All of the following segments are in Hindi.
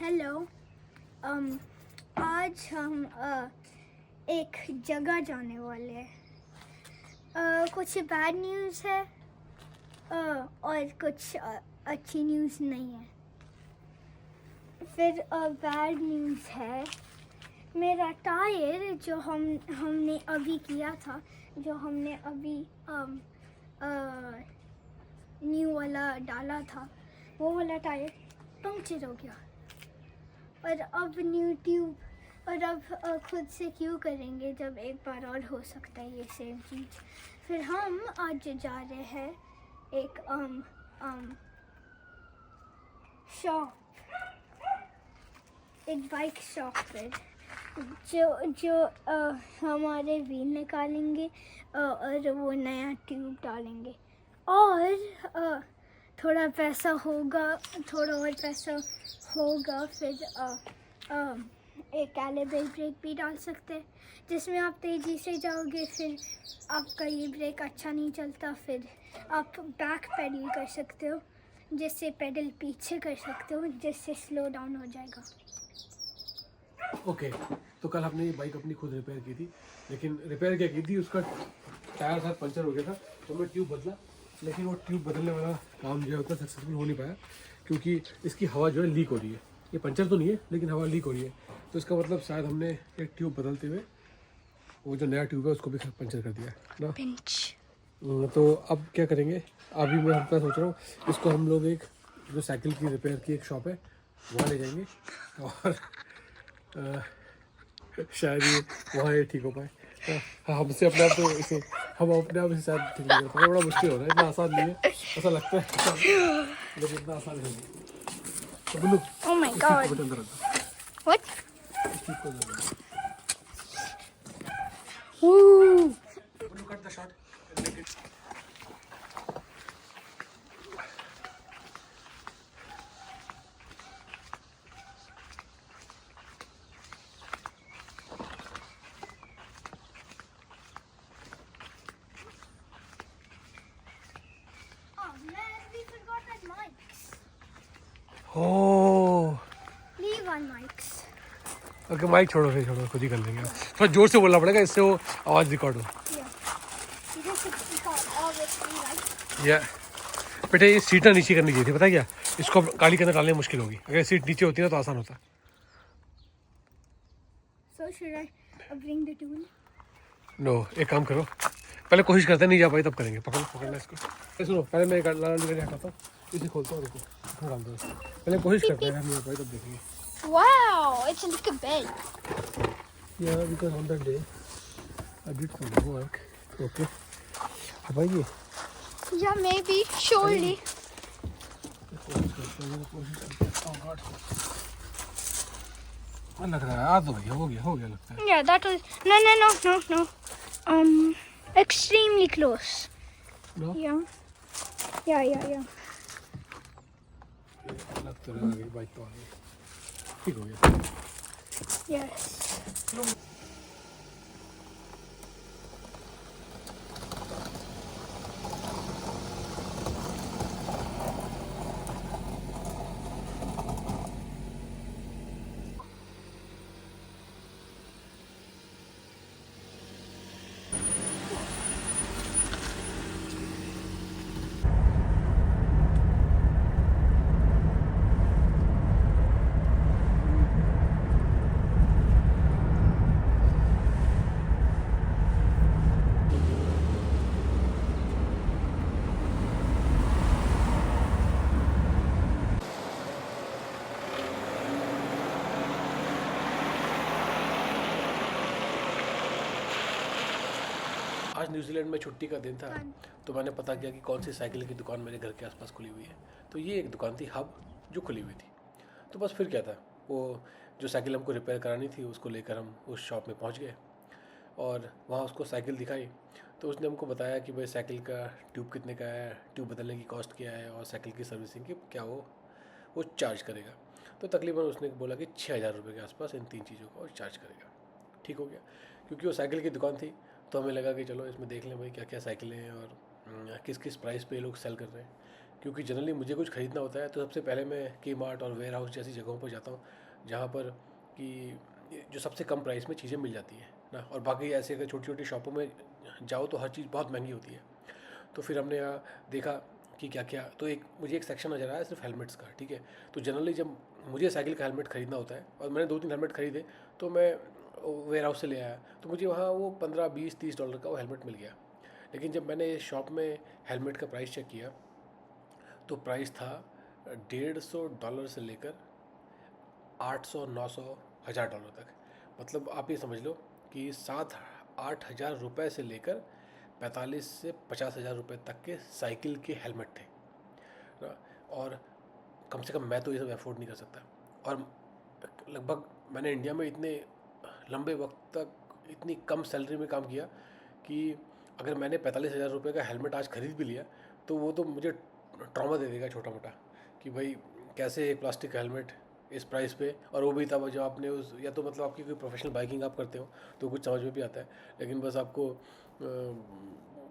हेलो। आज हम एक जगह जाने वाले हैं। कुछ बैड न्यूज़ है और कुछ अच्छी न्यूज़ नहीं है। फिर बैड न्यूज़ है, मेरा टायर जो हमने अभी किया था, जो हमने अभी न्यू वाला डाला था, वो वाला टायर पंक्चर हो गया। और अब न्यू ट्यूब, और अब खुद से क्यों करेंगे जब एक बार और हो सकता है ये सेम चीज़। फिर हम आज जा रहे हैं एक शॉप, एक बाइक शॉप पर, जो हमारे व्हील निकालेंगे और वो नया ट्यूब डालेंगे। और थोड़ा पैसा होगा, थोड़ा और पैसा होगा, फिर एक कैलिबर ब्रेक भी डाल सकते हैं, जिसमें आप तेज़ी से जाओगे, फिर आपका ये ब्रेक अच्छा नहीं चलता, फिर आप बैक पेडल कर सकते हो, जिससे पेडल पीछे कर सकते हो, जिससे स्लो डाउन हो जाएगा। ओके तो कल हमने ये बाइक अपनी खुद रिपेयर की थी, लेकिन रिपेयर क्या की थी, उसका टायर साथ पंचर हो गया था, तो मैं ट्यूब बदला। लेकिन वो ट्यूब बदलने वाला काम जो है उतना सक्सेसफुल हो नहीं पाया, क्योंकि इसकी हवा जो है लीक हो रही है। ये पंचर तो नहीं है, लेकिन हवा लीक हो रही है, तो इसका मतलब शायद हमने एक ट्यूब बदलते हुए वो जो नया ट्यूब है उसको भी पंचर कर दिया है ना। तो अब क्या करेंगे, अभी मैं हम सोच रहा हूँ इसको हम लोग एक जो साइकिल की रिपेयर की एक शॉप है वहाँ ले जाएंगे, और शायद ये वहाँ ये ठीक हो पाए। हमसे अपने आप तो इसे हम अपने आप इसे शायद ठीक नहीं कर पाए, बड़ा मुश्किल हो रहा है, इतना आसान नहीं है, ऐसा लगता है लेकिन इतना आसान नहीं है। तो बिल्लू Oh my God. अंदर रखो, What? इस ट्यूब को अंदर रखो। Woo! Billu cut the shot and make it. Oh man, we forgot our mics. Oh Leave our mics. Okay, mic छोड़ो, फिर छोड़ो, खुद ही कर लेंगे। थोड़ा जोर से बोलना पड़ेगा, इससे वो आवाज़ रिकॉर्ड हो। Yeah. You just forgot all this, right? या बेटे ये सीटें नीचे करनी चाहिए थी, पता है क्या, इसको अब गाड़ी के अंदर डालने में मुश्किल होगी, अगर सीट नीचे होती ना तो आसान होता। So should I bring the tool? No, एक काम करो, पहले कोशिश करते हैं, नहीं जा पाई तब करेंगे। पकड़ना इसको। सुनो, पहले मैं लाल गाड़ी हटाता हूँ, इसे खोलता हूँ, रुको, इसमें डाल दो। पहले कोशिश करते हैं, नहीं जा पाई तब देखेंगे। Wow, it's like a bed. Yeah, because on that day I did some work. Okay. अब आइए। Yeah, maybe, surely. कोशिश करते हैं, कोशिश करते हैं। Oh God. लग रहा है आ तो भैया, हो गया लगता है। Yeah, that was no. Extremely close. No? Yeah. लग तो रहा है बाइक तो आ गई, ठीक हो गया। Yes. आज न्यूजीलैंड में छुट्टी का दिन था, तो मैंने पता किया कि कौन सी साइकिल की दुकान मेरे घर के आसपास खुली हुई है। तो ये एक दुकान थी हब, जो खुली हुई थी। तो बस फिर क्या था, वो जो साइकिल हमको रिपेयर करानी थी उसको लेकर हम उस शॉप में पहुंच गए, और वहाँ उसको साइकिल दिखाई। तो उसने हमको बताया कि भाई साइकिल का ट्यूब कितने का है, ट्यूब बदलने की कॉस्ट क्या है, और साइकिल की सर्विसिंग की क्या वो चार्ज करेगा। तो तकरीबन उसने बोला कि 6,000 रुपये के आसपास इन 3 चीज़ों का और चार्ज करेगा। ठीक हो गया, क्योंकि वो साइकिल की दुकान थी, तो हमें लगा कि चलो इसमें देख लें भाई क्या क्या साइकिलें हैं और किस किस प्राइस पे ये लोग सेल कर रहे हैं। क्योंकि जनरली मुझे कुछ ख़रीदना होता है तो सबसे पहले मैं के मार्ट और वेयर हाउस जैसी जगहों पर जाता हूँ, जहाँ पर कि जो सबसे कम प्राइस में चीज़ें मिल जाती हैं ना। और बाकी ऐसे अगर छोटी छोटी शॉपों में जाओ तो हर चीज़ बहुत महंगी होती है। तो फिर हमने यहाँ देखा कि क्या क्या, तो मुझे एक सेक्शन नज़र आया सिर्फ हेलमेट्स का, ठीक है। तो जनरली जब मुझे साइकिल का हेलमेट ख़रीदना होता है, और मैंने 2-3 हेलमेट ख़रीदे, तो मैं वेयर हाउस से ले आया, तो मुझे वहाँ वो 15-20-30 डॉलर का वो हेलमेट मिल गया। लेकिन जब मैंने शॉप में हेलमेट का प्राइस चेक किया तो प्राइस था $150 से लेकर 800, 900, $1000 तक। मतलब आप ये समझ लो कि 7-8 हज़ार रुपये से लेकर 45 से 50 हज़ार रुपये तक के साइकिल के हेलमेट थे ना। और कम से कम मैं तो ये सब अफोर्ड नहीं कर सकता। और लगभग मैंने इंडिया में इतने लंबे वक्त तक इतनी कम सैलरी में काम किया कि अगर मैंने 45 हज़ार रुपये का हेलमेट आज ख़रीद भी लिया तो वो तो मुझे ट्रॉमा दे देगा छोटा मोटा, कि भाई कैसे एक प्लास्टिक का हेलमेट इस प्राइस पे, और वो भी तब जब आपने उस, या तो मतलब आपकी कोई प्रोफेशनल बाइकिंग आप करते हो तो कुछ समझ में भी आता है, लेकिन बस आपको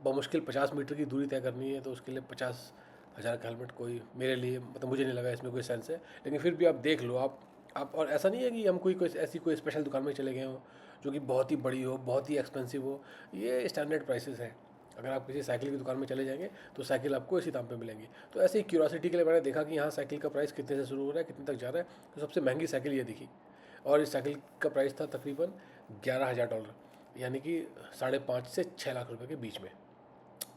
बमुश्किल 50 मीटर की दूरी तय करनी है तो उसके लिए 50 हज़ार का हेलमेट कोई मेरे लिए, मतलब मुझे नहीं लगा इसमें कोई सेंस है। लेकिन फिर भी आप देख लो, आप और ऐसा नहीं है कि हम कोई ऐसी कोई स्पेशल दुकान में चले गए हों जो कि बहुत ही बड़ी हो, बहुत ही एक्सपेंसिव हो। ये स्टैंडर्ड प्राइसेस हैं। अगर आप किसी साइकिल की दुकान में चले जाएंगे तो साइकिल आपको इसी दाम पे मिलेंगी। तो ऐसे ही क्यूरियोसिटी के लिए मैंने देखा कि यहाँ साइकिल का प्राइस कितने से शुरू हो रहा है, कितने तक जा रहा है। तो सबसे महंगी साइकिल ये दिखी, और इस साइकिल का प्राइस था तकरीबन $11,000, यानी कि 5.5 से 6 लाख रुपए के बीच में।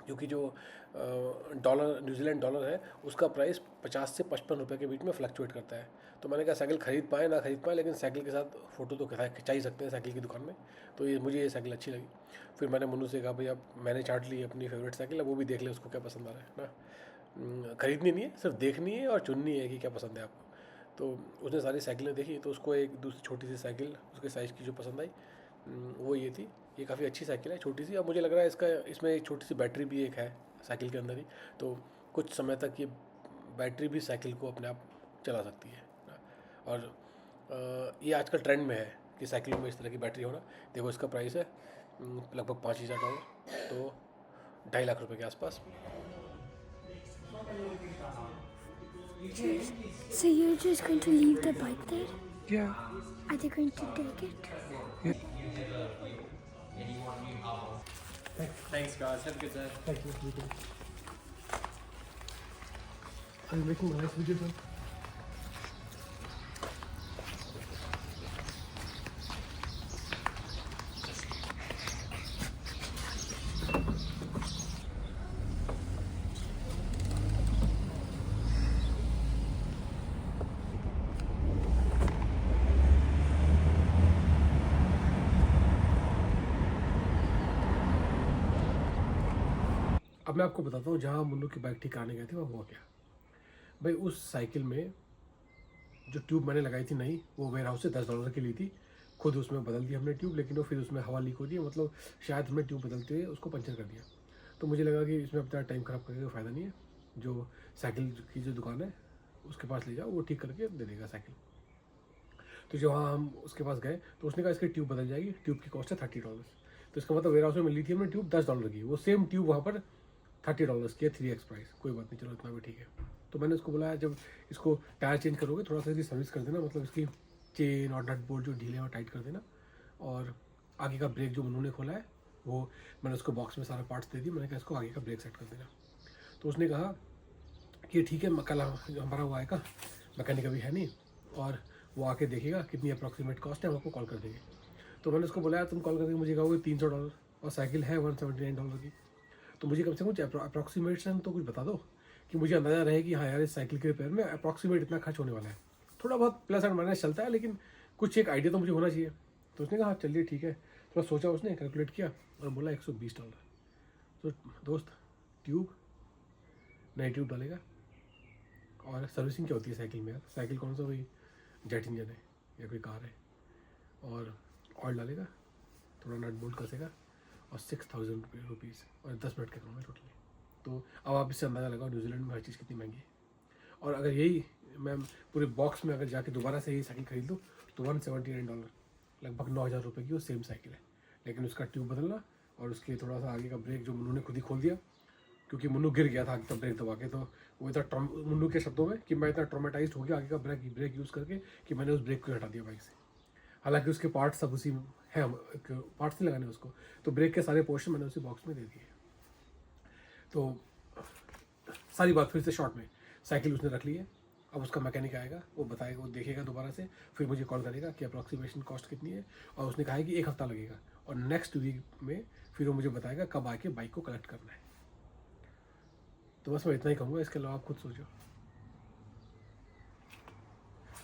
क्योंकि जो डॉलर, न्यूजीलैंड डॉलर है, उसका प्राइस 50 से 55 रुपये के बीच में फ्लक्चुएट करता है। तो मैंने कहा साइकिल ख़रीद पाए ना ख़रीद पाए, लेकिन साइकिल के साथ फ़ोटो तो खिंचा ही सकते हैं साइकिल की दुकान में। तो मुझे ये साइकिल अच्छी लगी। फिर मैंने मनु से कहा भाई अब मैंने चार्ट ली अपनी फेवरेट साइकिल, अब वो भी देख ले उसको क्या पसंद आ रहा है ना। ख़रीदनी नहीं है, सिर्फ देखनी है और चुननी है कि क्या पसंद है आपको। तो उसने सारी साइकिलें देखी, तो उसको एक दूसरी छोटी सी साइकिल उसके साइज़ की जो पसंद आई वो ये थी। ये काफ़ी अच्छी साइकिल है, छोटी सी। अब मुझे लग रहा है इसमें एक छोटी सी बैटरी भी एक है साइकिल के अंदर ही, तो कुछ समय तक ये बैटरी भी साइकिल को अपने आप चला सकती है ना। और ये आजकल ट्रेंड में है कि साइकिलों में इस तरह की बैटरी होना। देखो इसका प्राइस है लगभग $5,000, तो 2.5 लाख रुपए के आसपास। So you're just going to leave the bike there? Yeah. Are they going to take it? Thanks, guys. Have a good day. Thank you. Are you making a nice video, sir? अब मैं आपको बताता हूँ जहाँ मुन्नू की बाइक ठीक कराने गए थे वहाँ हुआ क्या। भाई उस साइकिल में जो ट्यूब मैंने लगाई थी नई, वो वेयर हाउस से $10 की ली थी। खुद उसमें बदल दी हमने ट्यूब, लेकिन वो फिर उसमें हवा लीक हो रही है, मतलब शायद हमने ट्यूब बदलते हुए उसको पंचर कर दिया। तो मुझे लगा कि इसमें अपना टाइम ख़राब करने का फ़ायदा नहीं है। जो साइकिल की जो दुकान है उसके पास ले जाओ, वो ठीक करके दे देगा साइकिल। तो जो वहाँ हम उसके पास गए तो उसने कहा इसकी ट्यूब बदल जाएगी, ट्यूब की कॉस्ट है $30। तो इसका मतलब वेयर हाउस में मिली थी हमने ट्यूब $10 की, वो सेम ट्यूब वहाँ पर $30 की है, 3x प्राइस। कोई बात नहीं, चलो इतना भी ठीक है। तो मैंने उसको बोला जब इसको टायर चेंज करोगे थोड़ा सा इसकी सर्विस कर देना, मतलब इसकी चेन और नट बोल्ट जो ढीले हैं वो टाइट कर देना। और आगे का ब्रेक जो उन्होंने खोला है वो मैंने उसको बॉक्स में सारा पार्ट्स दे दी। मैंने कहा इसको आगे का ब्रेक सेट कर देना। तो उसने कहा कि ठीक है, कल हमारा वो आएगा, मैकेनिक अभी है नहीं, और वो आके देखेगा कितनी अप्रॉक्सीमेट कॉस्ट है, हम आपको कॉल कर देंगे। तो मैंने उसको बोला तुम कॉल करके मुझे कहोगे $300 और साइकिल है $179 की, तो मुझे कम से कम अप्रॉक्सीमेशन तो कुछ बता दो कि मुझे अंदाज़ा रहे कि हाँ यार इस साइकिल के रिपेयर में अप्रॉक्सीमेट इतना खर्च होने वाला है। थोड़ा बहुत प्लस एंड माइनस चलता है, लेकिन कुछ एक आइडिया तो मुझे होना चाहिए। तो उसने कहा हाँ चलिए ठीक है। थोड़ा सोचा, उसने कैलकुलेट किया और बोला $120। तो दोस्त ट्यूब, नई ट्यूब डालेगा। और सर्विसिंग क्या होती है साइकिल में यार, साइकिल कौन सा कोई जेट इंजन है या कोई कार है। और ऑयल डालेगा, थोड़ा नट बोल्ट कसेगा, और ₹6,000 और 10 मिनट का काम है टोटली। तो अब आप इससे अंदाज़ा लगाओ न्यूजीलैंड में हर चीज़ कितनी महंगी है। और अगर यही मैं पूरे बॉक्स में अगर जाके दोबारा से यही साइकिल खरीद लूँ तो $179, लगभग $9,000 की वो सेम साइकिल है। लेकिन उसका ट्यूब बदलना और उसके थोड़ा सा आगे का ब्रेक जो उन्होंने खुद ही खोल दिया, क्योंकि मुन्नू गिर गया था आगे का ब्रेक दबा के। तो वो इतना मुन्नू के शब्दों में कि मैं इतना ट्रॉमेटाइज हो गया आगे का ब्रेक यूज़ करके कि मैंने उस ब्रेक को हटा दिया बाइक से। हालांकि उसके पार्ट्स सब उसी में है, पार्ट्स नहीं लगाने उसको, तो ब्रेक के सारे पोर्शन मैंने उसी बॉक्स में दे दिए। तो सारी बात फिर से शॉर्ट में, साइकिल उसने रख ली है, अब उसका मैकेनिक आएगा, वो बताएगा, वो देखेगा दोबारा से, फिर मुझे कॉल करेगा कि अप्रॉक्सीमेशन कॉस्ट कितनी है, और उसने कहा है कि 1 हफ्ता लगेगा, और नेक्स्ट वीक में फिर वो मुझे बताएगा कब आके बाइक को कलेक्ट करना है। तो बस मैं इतना ही कहूँगा, इसके अलावा आप खुद सोचो।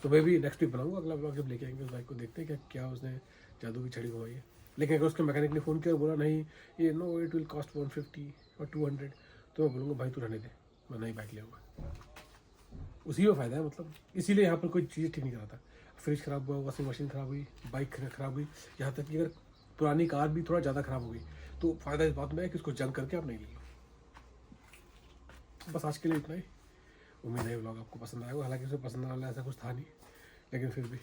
तो मैं भी नेक्स्ट वीक बनाऊंगा अगला ब्लॉग, जब लेके आएंगे उस बाइक को, देखते हैं क्या उसने जादू की छड़ी घुमाई है। लेकिन अगर उसके मैकेनिक ने फ़ोन किया और बोला नहीं ये नो इट विल कॉस्ट 150 और 200, तो मैं बोलूँगा भाई तू रहने दे, मैं नई बाइक ले आऊँगा। उसी में फ़ायदा है, मतलब इसीलिए यहाँ पर कोई चीज़ ठीक नहीं कराता। फ्रिज ख़राब हुआ, वॉशिंग मशीन ख़राब हुई, बाइक ख़राब हुई, यहाँ तक कि अगर पुरानी कार भी थोड़ा ज़्यादा ख़राब हो गई तो फ़ायदा इस बात में है कि उसको जंग करके आप नहीं ले लो। बस आज के लिए इतना ही। उम्मीद है व्लॉग आपको पसंद आएगा, हालांकि उसे पसंद आने वाला ऐसा कुछ था नहीं, लेकिन फिर भी